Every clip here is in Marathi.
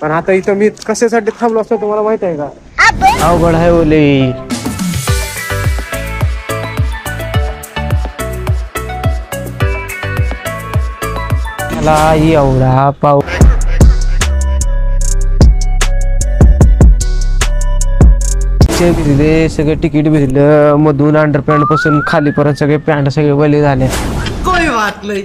पण आता इथं मी कशासाठी थांबलो असतो तुम्हाला माहित आहे का? अवघड आहे ओले. मला एवढा पाऊस भिजले, सगळे तिकीट भिजलं, मधून अंडरपॅन्ट पासून खालीपर्यंत सगळे पॅन्ट सगळे वले झाले. कोई बात नाही.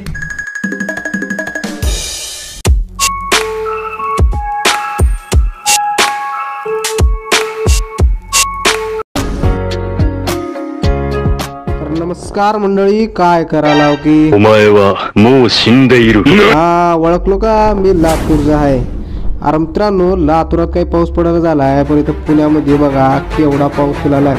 नमस्कार मंडळी, काय करायला की हा ओळखलो का? मी लातूरचा आहे. अरे मित्रांनो, लातूरात काही पाऊस पडायला झालाय, पण इथं पुण्यामध्ये बघा केवढा पाऊस फुलालाय.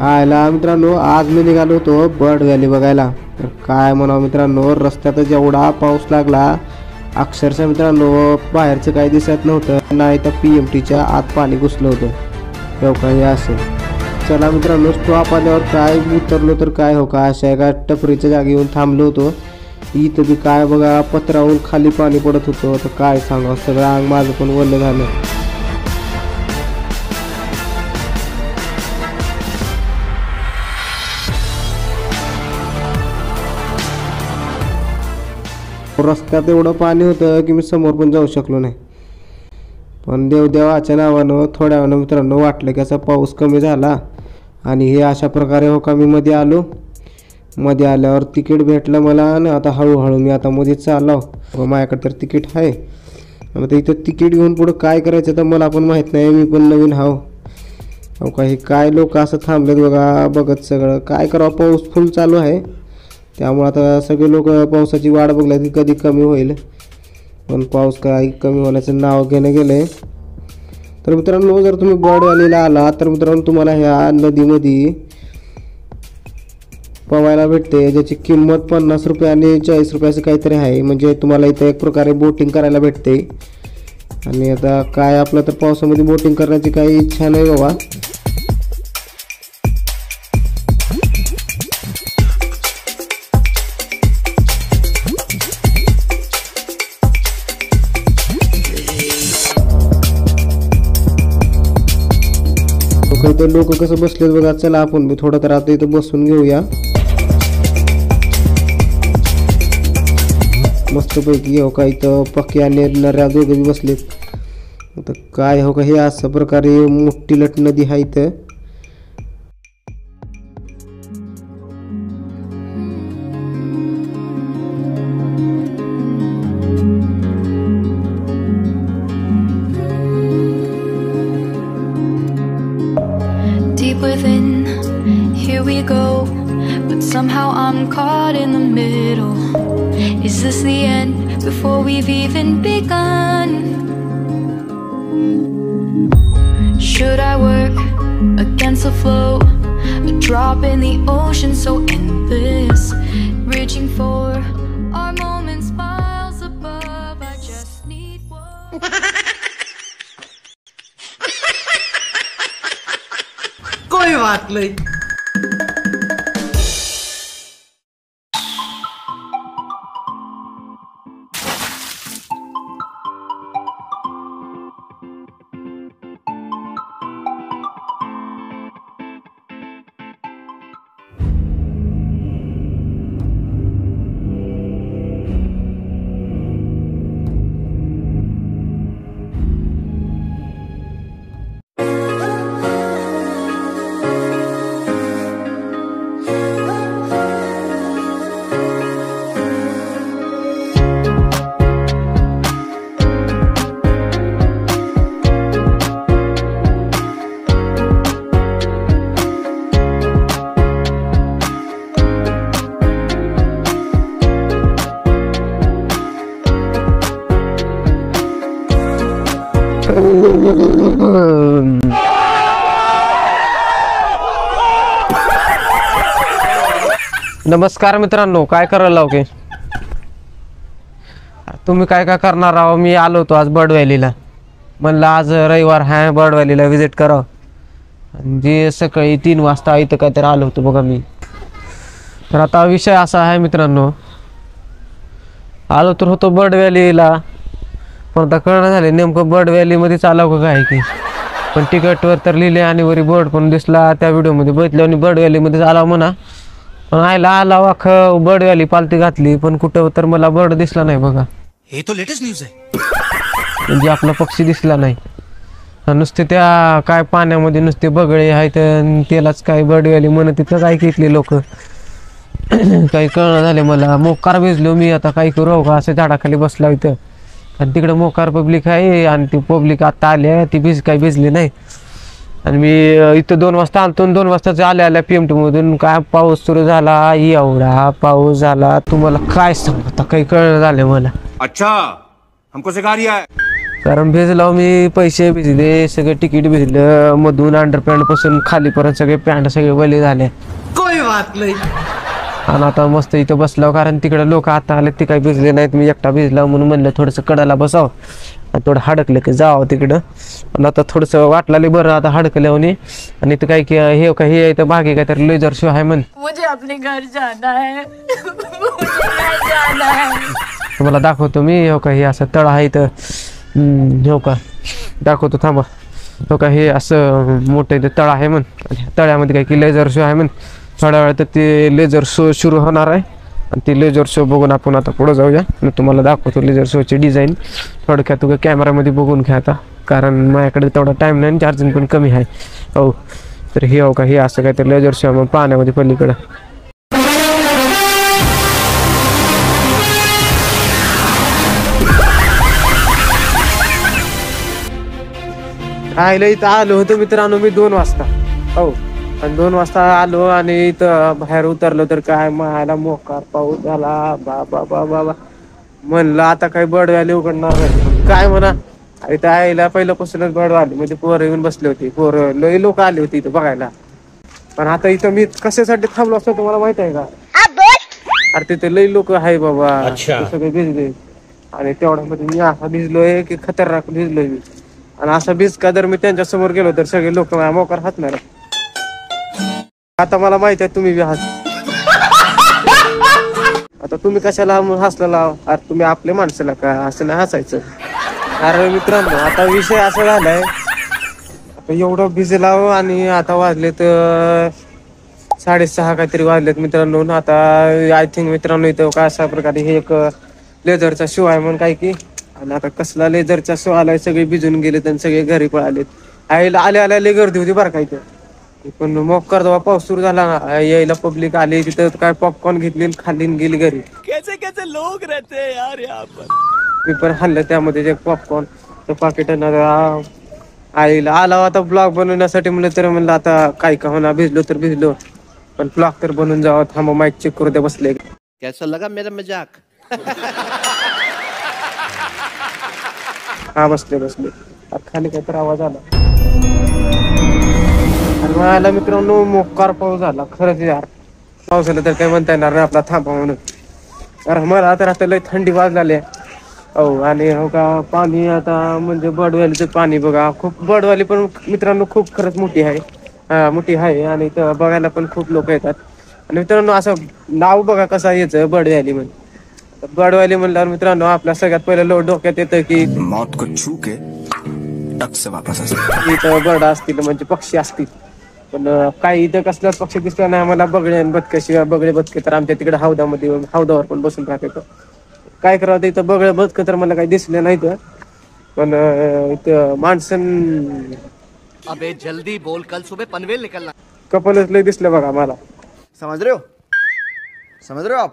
आयला मित्रांनो, आज मी निघालो होतो बर्ड व्हॅली बघायला. तर काय म्हणावं मित्रांनो, रस्त्यातच एवढा पाऊस लागला, अक्षरशः मित्रांनो बाहेरचं काही दिसत नव्हतं, नाही तर PMTच्या आत पाणी घुसलं होतं. तेव्हा काही असेल. चला मित्रांनो, स्टॉप आल्यावर काय उतरलो तर काय हो का, अशा एका टपरीच्या जागी येऊन थांबलो होतो. इथं बी काय बघा पत्रावरून खाली पाणी पडत होतं. तर काय सांगा, सगळं अंग माझं पण ओलं झालं. रस्त्यात एवढं पाणी होतं की मी समोर पण जाऊ शकलो नाही. पण देवाच्या नावानं थोड्या वेळानं मित्रांनो वाटलं की असा पाऊस कमी झाला. आणि हे अशा प्रकारे हो का मी मध्ये आलो. मध्ये आल्यावर तिकीट भेटलं मला, आणि आता हळूहळू मी आता मध्ये चाललो. माझ्याकडे तर तिकीट आहे. आता इथं तिकीट घेऊन पुढं काय करायचं तर मला पण माहीत नाही, मी पण नवीन हाव. हो का, हे काय लोक असं थांबलेत बघा बघत सगळं. काय करावं, पाऊस फुल चालू आहे, त्यामुळे आता सगळे लोक पावसाची वाट बघल्यात की कधी कमी होईल. पण पाऊस काही कमी होण्याचं नाव घेणं गेलंय. तर मित्रांनो, जर तुम्ही बर्ड व्हॅलीला आला तर मित्रांनो तुम्हाला ह्या नदीमध्ये पवायला भेटते, ज्याची किंमत 50 रुपये आणि 40 रुपये असं काहीतरी आहे. म्हणजे तुम्हाला इथं एक प्रकारे बोटिंग करायला भेटते. आणि आता काय आपलं तर पावसामध्ये बोटिंग करण्याची काही इच्छा नाही बाबा. इथं लोक कसं बसलेत बघा. चला आपण बी थोडं तर आता इथं बसून घेऊया मस्तपैकी. हो का, इथं पक्की आणि नऱ्या दोघे बी बसलेत. आता काय हो का, हे अशा प्रकारे मोठी लट नदी आहे इथं. Within, here we go, but somehow I'm caught in the middle. Is this the end before we've even begun? Should I work against the flow, a drop in the ocean so endless, reaching for our moments miles above? I just need one. कोई बात नहीं. नमस्कार मित्रांनो, काय करायला लावके तुम्ही? काय काय करणार आहो? मी आलो होतो आज बर्ड व्हॅलीला. म्हणलं आज रविवार आहे, बर्ड व्हॅलीला विजिट करावं. जे सकाळी 3 वाजता इथं काहीतरी आलो होतो बघा मी. तर आता विषय असा आहे मित्रांनो, आलो तर होतो बर्ड व्हॅलीला, पण आता कळणं झाले नेमकं बर्ड व्हॅलीमध्ये चालावं का काय की. पण तिकीटवर तर लिहिले आणि वरी बोर्ड पण दिसला त्या व्हिडिओमध्ये बघितलं आणि बर्ड व्हॅलीमध्ये आला म्हणा. पण आला अख्खं बर्ड व्हॅली पालती घातली पण कुठं तर मला बर्ड दिसला नाही बघा. हे तो लेटेस्ट न्यूज आहे. म्हणजे आपला पक्षी दिसला नाही. नुसते त्या काय पाण्यामध्ये नुसते बगळे आहेत त्यालाच काय बर्ड व्हॅली म्हणत तिथं काय घेतले लोक. काही कळणं झाले मला. मोकार भिजलो मी. आता काय करू का असं झाडाखाली बसला इथं आणि तिकडं मोकार पब्लिक आहे आणि ती पब्लिक आता आली आहे ती काही भिजली नाही. आणि मी इथं 2 वाजता आलतो 2 वाजताच आल्या PMT मधून काय पाऊस सुरू झाला. एवढा पाऊस झाला तुम्हाला काय सांगू आता काही कळणं झालं मला. अच्छा हमको सिखा रिया है. कारण भिजलो मी. पैसे भिजले सगळे तिकीट भिजलं मधून अंडरपॅन्ट पासून खालीपर्यंत सगळे पॅन्ट सगळे वले झाले. कोई बात नाही. आणि आता मस्त इथं बसलो कारण तिकडे लोक आता आले ते काही भिजले नाहीत. मी एकटा भिजला म्हणून म्हणलं थोडंसं कडाला बसावं आणि थोडं हडकलं की जावं तिकडं. आणि आता थोडंसं वाटलं बरं आता हडकल्याने. आणि इथं काही हे इथं भागी काहीतरी लेझर शो आहे म्हण. मुझे अपने घर जाना है. मुझे घर जाना है. तुम्हाला दाखवतो मी. हो का हे असं तळ आहे इथं. हो का दाखवतो थांबा. हो का हे असं मोठं इथं तळ आहे म्हण. तळ्यामध्ये काही की लेझर शो आहे म्हण. थोड्या वेळात ते लेझर शो सुरू होणार आहे आणि ते लेझर शो बघून आपण आता पुढं जाऊया. मी तुम्हाला दाखवतो लेझर शोची डिझाईन. थोडक्यात तुझं कॅमेरामध्ये बघून घ्या आता कारण माझ्याकडे तेवढा टाईम नाही चार्जिंग पण कमी आहे. हो तर हे हो का हे असं काहीतरी लेझर शो मग पाण्यामध्ये पलीकडं. राहिलं इथं आलो होतो मित्रांनो मी 2 वाजता. हो आणि 2 वाजता आलो आणि इथं बाहेर उतरलो तर काय मायला मोकार पाऊस झाला. बाबा बाबा म्हणलं आता काही बर्ड व्हॅली उघडणार नाही काय म्हणा. इथं आईला पहिल्यापासूनच बर्ड व्हॅली म्हणजे पोरं येऊन बसले होते. पोरं लई लोक आले होते इथं बघायला. पण आता इथं मी कशासाठी थांबलो असतो तुम्हाला माहित आहे का. अरे तिथे लई लोक आहे बाबा. सगळे भिजले आणि तेवढ्यामध्ये मी असा भिजलोय की खतरनाक भिजलोय मी. आणि असा भिज का जर मी त्यांच्या समोर गेलो तर सगळे लोक माझ्या मोकार हसणार. आता मला माहित आहे तुम्ही बी आता तुम्ही कशाला हसलेला. अरे तुम्ही आपल्या माणसाला का असं नाही हसायचं. अरे मित्रांनो आता विषय असा झालाय आता एवढं भिजला आणि आता वाजले तर 6:30 काहीतरी वाजलेत मित्रांनो. आता आय थिंक मित्रांनो इथं काय अशा प्रकारे हे एक लेझरचा शो आहे म्हणून काय की. आणि आता कसला लेझरचा शो आलाय सगळे भिजून गेलेत आणि सगळे घरी पळालेत. आईला आल्या लय गर्दी होती बरं का इथं. पण मोकार जेव्हा पाऊस सुरू झाला ना यायला पब्लिक आली तिथं काय पॉपकॉर्न घेतली खाल्ली गेली घरी. कैसे कैसे लोग रहते हैं यार यहाँ पर. मी पण खाल्लं त्यामध्ये ते पॉपकॉर्न पाकिट. आईला आला आता ब्लॉग बनवण्यासाठी म्हणलं तर म्हणलं आता काय का होणार भिजलो तर भिजलो पण ब्लॉग तर बनवून जावं. थांबा माईक चेक करू द्या बसले. कैसा लगा मेरा मजाक. हा बसले खाली काहीतरी आवाज आला आणि मला मित्रांनो मोकार पाऊस झाला खरंच यार. पाऊस झाला तर काही म्हणता येणार नाही आपला थांबा म्हणून. अरे मला तर आता लय थंडी वाजली. हो आणि हो का पाणी आता म्हणजे बर्डव्हॅलीचं पाणी बघा खूप. बर्डव्हॅली पण मित्रांनो खूप खरंच मोठी आहे आणि इथं बघायला पण खूप लोक येतात. आणि मित्रांनो असं नाव बघा कसं यायचं बर्डव्हॅली म्हणून. बर्डव्हॅली म्हणल्यावर मित्रांनो आपल्या सगळ्यात पहिलं डोक्यात येतं की मौत को छू के टक से वापस आ सकते. इथं बर्ड असतील म्हणजे पक्षी असतील. पण काही इथं कसलाच पक्षी दिसला नाही मला. बगळे आणि बदके शिवाय बगळे बदके तर आमच्या तिकडे हौदावर पण बसून राहते. काय करावं इथं बगळे बदके तर मला काही दिसले नाहीत. पण इथं माणसं अबे जल्दी बोल कल सुबह पनवेल निकलना. कपलच लय दिसलं बघा मला. समझ रहे हो आप.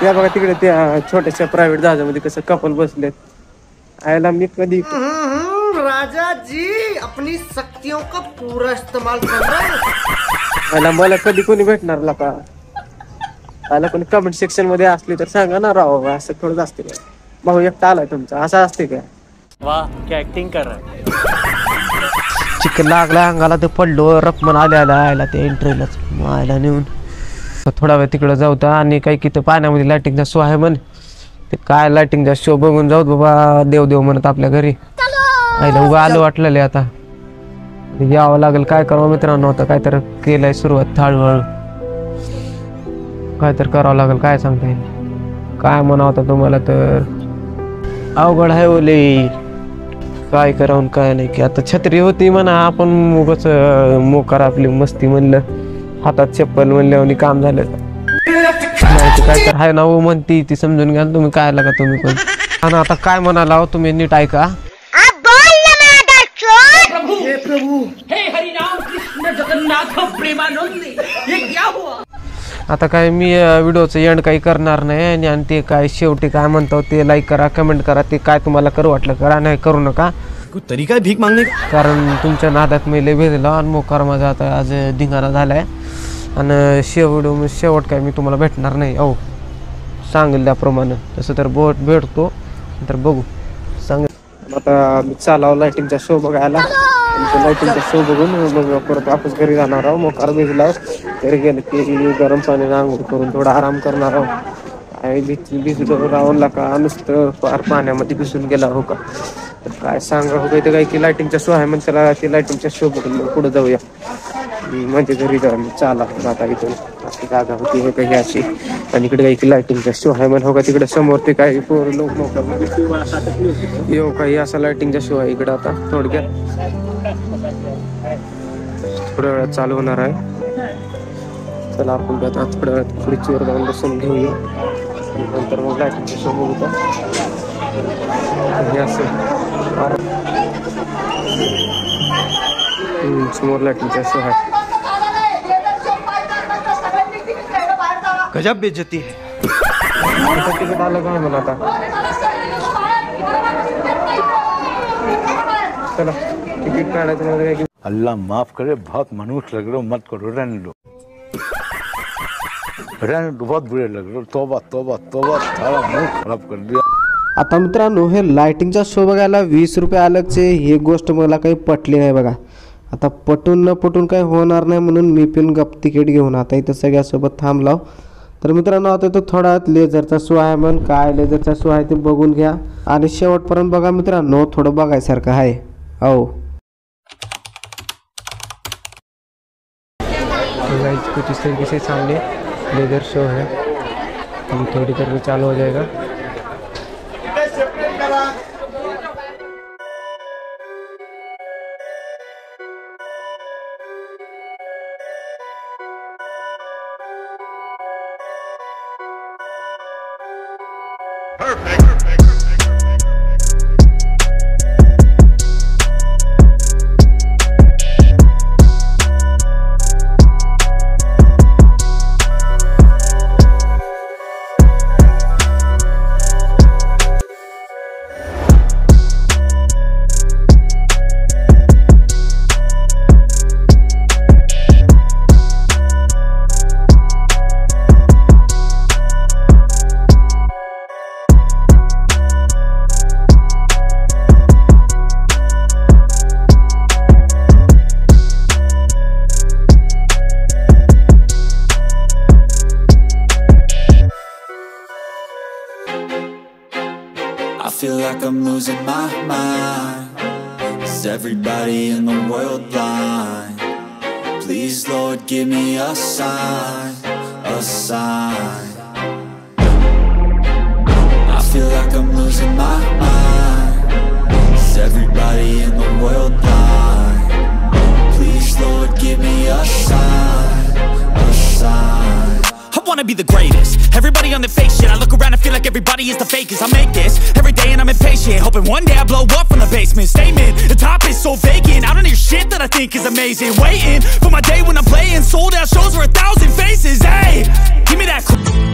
त्या बघा तिकडे त्या छोट्याशा प्रायव्हेट जहाजामध्ये कसं कपल बसलेत. आयला मी कधी राजा जी अपनी शक्तियों का पूरा इस्तेमाल कर रहे हैं. आयला मला कधी कोणी भेटणार का. आला कोणी कमेंट सेक्शन मध्ये असली तर सांगा ना राव. असं थोडंच असते का भाऊ एकटा आलाय तुमचा असं असते का. वाह क्या एक्टिंग कर रहा है. चिकन लागला अंगाला ते पडलो रकमन आल्या ते एंट्रीलाच आयला नेऊन. थोडा वेळ तिकडं जाऊता आणि काही की पाण्यामध्ये लाइटिंगचा शो आहे म्हण. ते काय लाइटिंगचा शो बघून जाऊ बाबा. देव म्हणत आपल्या घरी आईला उभं आलं वाटलेलं आता यावं लागेल. काय करावं मित्रांनो आता काय तर केलंय सुरुवात हळूहळू. काय तर करावं लागेल काय सांगता येईल. काय म्हणावं आता तुम्हाला तर अवघड आहे ओले, काय करावं काय नाही की. आता छत्री होती म्हणा, आपण उगाच मोकार आपली मस्ती म्हणलं, हातात चप्पल म्हणल्यावर काम झालं नाही काय तर हाय ना हो म्हणती ती, समजून घ्या तुम्ही काय लागा तुम्ही पण. आणि आता काय म्हणाला हो तुम्ही नीट ऐका. आता काय मी व्हिडिओचं एंड काही करणार नाही, आणि ते काय शेवटी काय म्हणतो ते लाईक करा, कमेंट करा, ते काय तुम्हाला करू वाटलं करा, नाही करू नका. तरीका भीक मागणे का? कारण तुमच्या नादात मी लय भेदला आणि मोकार माझा आता आज धिंगाणा झालाय. आणि शेवट काय मी तुम्हाला भेटणार नाही. अहो सांगेल त्याप्रमाणे, तसं तर भेटतो तर बघू सांगेल. आता मी चालावं लाईटिंगचा शो बघायला, लाईटिंगचा शो बघून मग परत वापस घरी जाणार आहो. मोकार भिजला घरी गेलं की गरम पाण्याने आंघोळ करून थोडा आराम करणार आहो. काय भिजलो राहूनला का नुसतं पार पाण्यामध्ये भिजून गेला हो का. तर काय सांगा हो इथं काय की लाईटिंगचा शो आहे म्हणजे त्याला ते लाईटिंगचा शो बघून मग पुढे जाऊया म्हणजे घरी जाऊन चाला आता इथून अशी जागा होती हे काही अशी. आणि इकडे काही लाईटिंगचा शो आहे म्हण हो का, तिकडे समोर ते काही लोक येऊ काही असा लाईटिंगचा शो आहे इकडे. आता थोडक्यात थोड्या वेळात चालू होणार आहे. चला आपण आता थोड्या वेळात खुर्चीवर जाऊन बसून घेऊया, नंतर मग लाईटिंगचा शो बघू. हे असं समोर लाईटिंगचा शो आहे. गजब बेइज्जती है. तिकीट आलं काय म्हणा आता. चला तिकीट काढायचं वगैरे. अल्लाह माफ करे, बहुत मनुष्य लग रहे हो, मत करो, रहने दो, बहुत बुरे लग रहे हो. तौबा तौबा तौबा, सारा मुंह खराब कर दिया. आता मित्रांनो, हे लाईटिंगचा शो बघायला 20 रुपये अलगचे, ही गोष्ट मला काही पटली नाही बघा. आता पटून न पटून काही होणार नाही म्हणून मी पण गप तिकीट घेऊन आता इथं सगळ्यासोबत थांबलाव. तर मित्रांनो आता तो थोडा लेझरचा शो आहे म्हण, काय लेझरचा शो आहे ते बघून घ्या आणि शेवटपर्यंत बघा मित्रांनो, थोडं बघायसारखं आहे. हो कुछ इस तरीके से सामने लेदर शो है, थोड़ी देर में चालू हो जाएगा. I feel like I'm losing my mind. Is everybody in the world blind? Please Lord give me a sign, a sign. I feel like I'm losing my mind. Is everybody in the world blind? Please Lord give me a sign, a sign. I wanna be the greatest. Everybody on the fake shit. I look around and feel like everybody is the fakest. I make this every day and I'm impatient, hoping one day I blow up from the basement. Statement, the top is so vacant. I don't hear shit that I think is amazing. Waiting for my day when I'm playing sold out shows for 1,000 faces. Hey, give me that.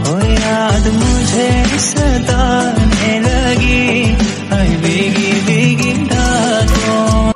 Oh yaad mujhe sataane lagi, ay bigi bigi raaton.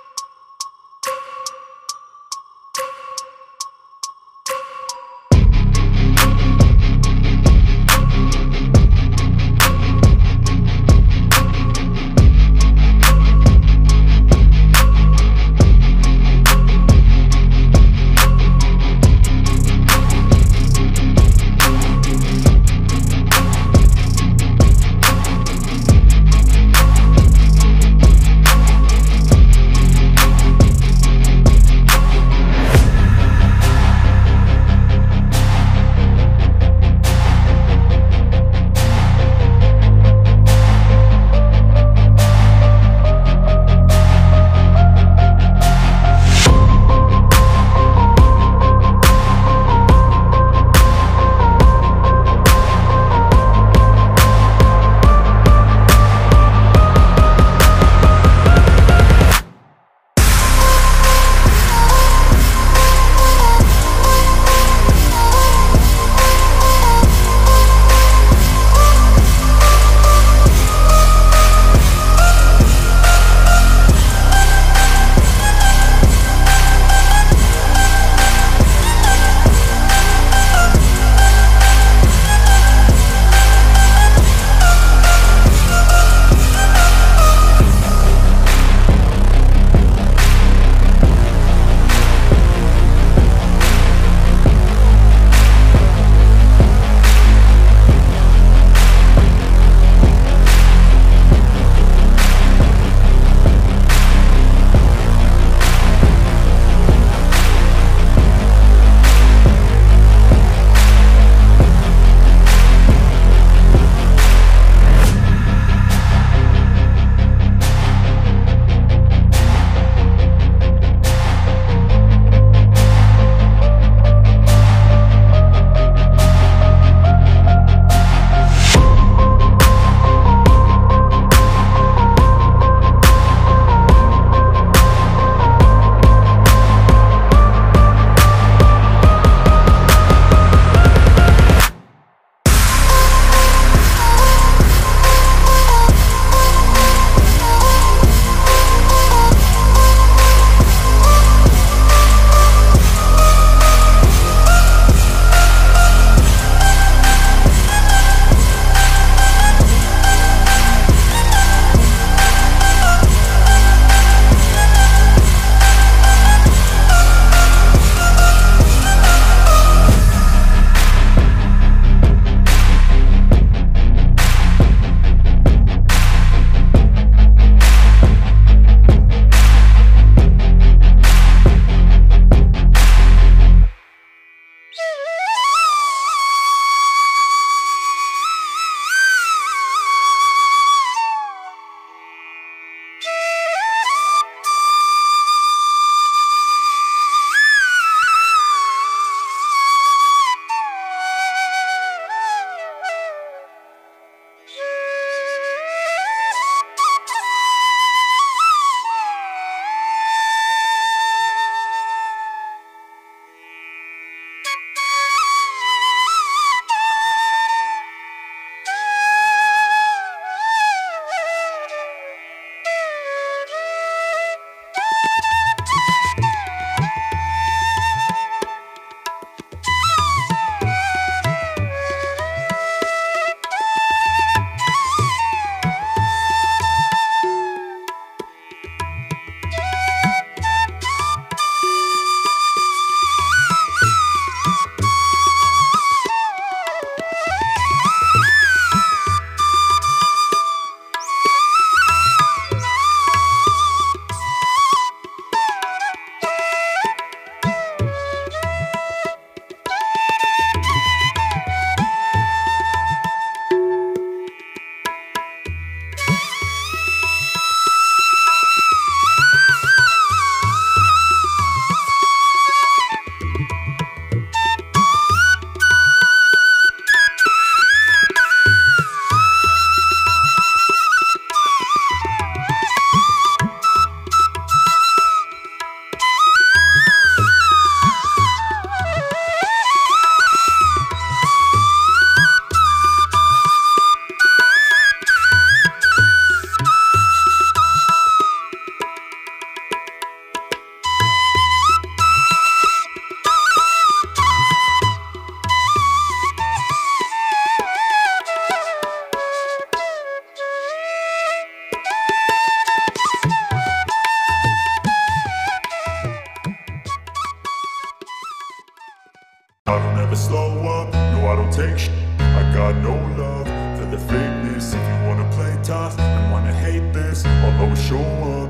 tough and wanna hate this, I'll always show up.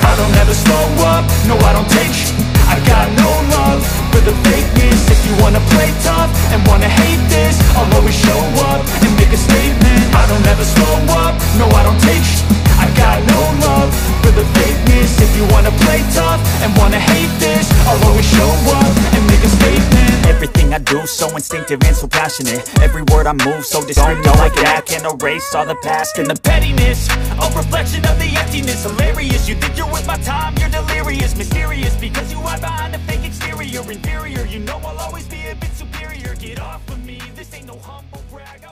I don't ever slow up, no I don't take sh**. I got no love for the fakeness. If you wanna play tough and wanna hate this, I'll always show up and make a statement. I don't ever slow up, no I don't take sh**. I got no love for the fakeness. If you wanna play tough and wanna hate this, I'll always show up and make a statement. Everything I do so instinctive and so passionate. Every word I move so distinct. Don't know like that, can't erase all the past and the pettiness. A reflection of the emptiness, hilarious. You think you're with my time, you're delirious. Mysterious because you hide behind a fake exterior. Inferior, you know I'll always be a bit superior. Get off of me, this ain't no humble brag.